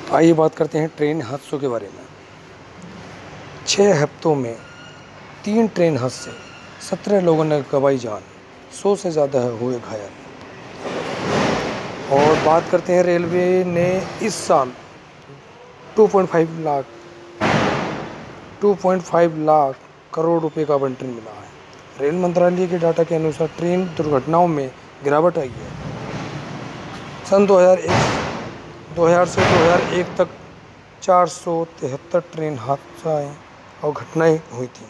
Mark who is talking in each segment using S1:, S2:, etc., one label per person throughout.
S1: आइए बात करते हैं ट्रेन हादसों के बारे में। 6 हफ्तों में 3 ट्रेन हादसे, 17 लोगों ने गंवाई जान, 100 से ज़्यादा हुए घायल। और बात करते हैं रेलवे ने इस साल 2.5 लाख करोड़ रुपए का आवंटन मिला है। रेल मंत्रालय के डाटा के अनुसार ट्रेन दुर्घटनाओं में गिरावट आई है। सन 2000 से 2001 तक 473 ट्रेन हादसाएँ और घटनाएं हुई थी।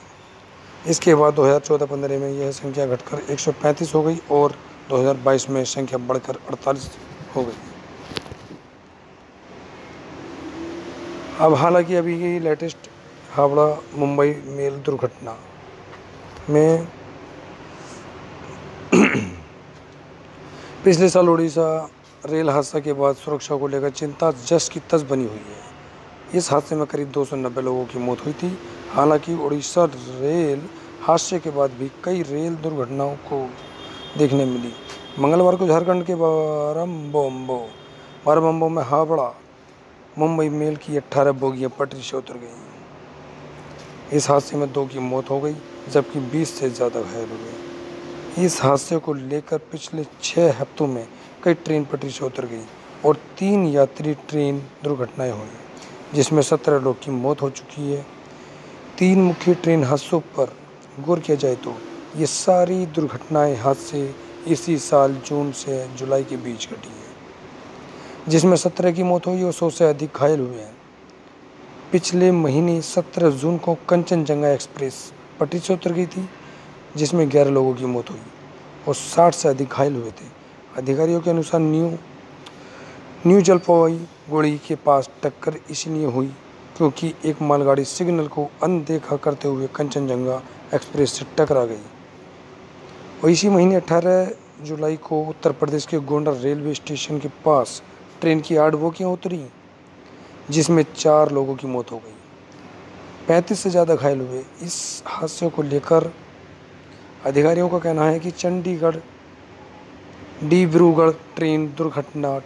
S1: इसके बाद 2014-15 में यह संख्या घटकर 135 हो गई और 2022 में संख्या बढ़कर 48 हो गई। अब हालांकि अभी की लेटेस्ट हावड़ा मुंबई मेल दुर्घटना में पिछले साल उड़ीसा रेल हादसा के बाद सुरक्षा को लेकर चिंता जस की तस बनी हुई है। इस हादसे में करीब 290 लोगों की मौत हुई थी। हालांकि उड़ीसा रेल हादसे के बाद भी कई रेल दुर्घटनाओं को देखने मिली। मंगलवार को झारखंड के बाराबंबो में हावड़ा मुंबई मेल की 18 बोगियां पटरी से उतर गईं। इस हादसे में 2 की मौत हो गई जबकि 20 से ज़्यादा घायल हुए। इस हादसे को लेकर पिछले 6 हफ्तों में कई ट्रेन पटरी से उतर गई और 3 यात्री ट्रेन दुर्घटनाएं हुई, जिसमें 17 लोग की मौत हो चुकी है। 3 मुख्य ट्रेन हादसों पर गौर किया जाए तो ये सारी दुर्घटनाएं हादसे इसी साल जून से जुलाई के बीच घटी हैं, जिसमें 17 की मौत हुई और 100 से अधिक घायल हुए हैं। पिछले महीने 17 जून को कंचनजंगा एक्सप्रेस पटरी से उतर गई थी, जिसमें 11 लोगों की मौत हुई और 60 से अधिक घायल हुए थे। अधिकारियों के अनुसार न्यू जलपाईगुड़ी के पास टक्कर इसलिए हुई क्योंकि एक मालगाड़ी सिग्नल को अनदेखा करते हुए कंचनजंगा एक्सप्रेस से टकरा गई। और इसी महीने 18 जुलाई को उत्तर प्रदेश के गोंडा रेलवे स्टेशन के पास ट्रेन की 8 बोगियां उतरी, जिसमें 4 लोगों की मौत हो गई, 35 से ज़्यादा घायल हुए। इस हादसे को लेकर अधिकारियों का कहना है कि चंडीगढ़ डिब्रूगढ़ ट्रेन दुर्घटना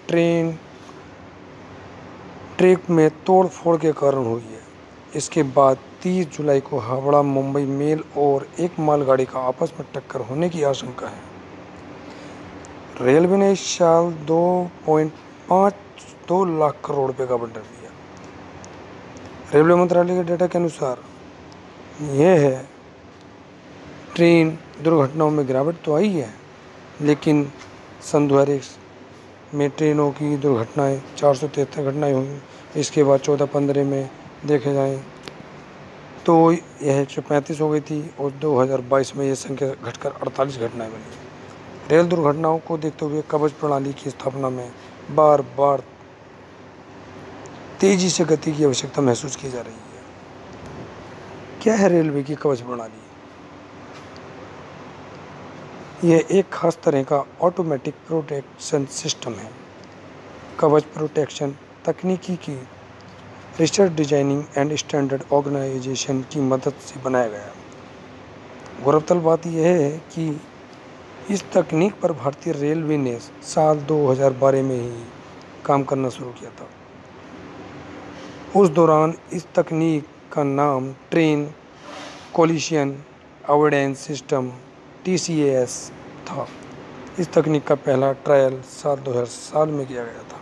S1: ट्रैक में तोड़-फोड़ के कारण हुई है। इसके बाद 30 जुलाई को हावड़ा मुंबई मेल और एक मालगाड़ी का आपस में टक्कर होने की आशंका है। रेलवे ने इस साल 2 लाख करोड़ रुपए का आवंटन दिया। रेलवे मंत्रालय के डेटा के अनुसार यह है ट्रेन दुर्घटनाओं में गिरावट तो आई है, लेकिन सन 2001 में ट्रेनों की दुर्घटनाएं 473 घटनाएं हुई। इसके बाद 14-15 में देखे जाएं तो यह 135 हो गई थी और 2022 में यह संख्या घटकर 48 घटनाएं बनी। रेल दुर्घटनाओं को देखते हुए कवच प्रणाली की स्थापना में बार बार तेजी से गति की आवश्यकता महसूस की जा रही है। क्या है रेलवे की कवच प्रणाली? यह एक खास तरह का ऑटोमेटिक प्रोटेक्शन सिस्टम है। कवच प्रोटेक्शन तकनीकी की research, designing and standard organisation की मदद से बनाया गया। गौरतलब बात यह है कि इस तकनीक पर भारतीय रेलवे ने साल 2012 में ही काम करना शुरू किया था। उस दौरान इस तकनीक का नाम train collision avoidance system TCAS था। इस तकनीक का पहला ट्रायल साल 2000 में किया गया था।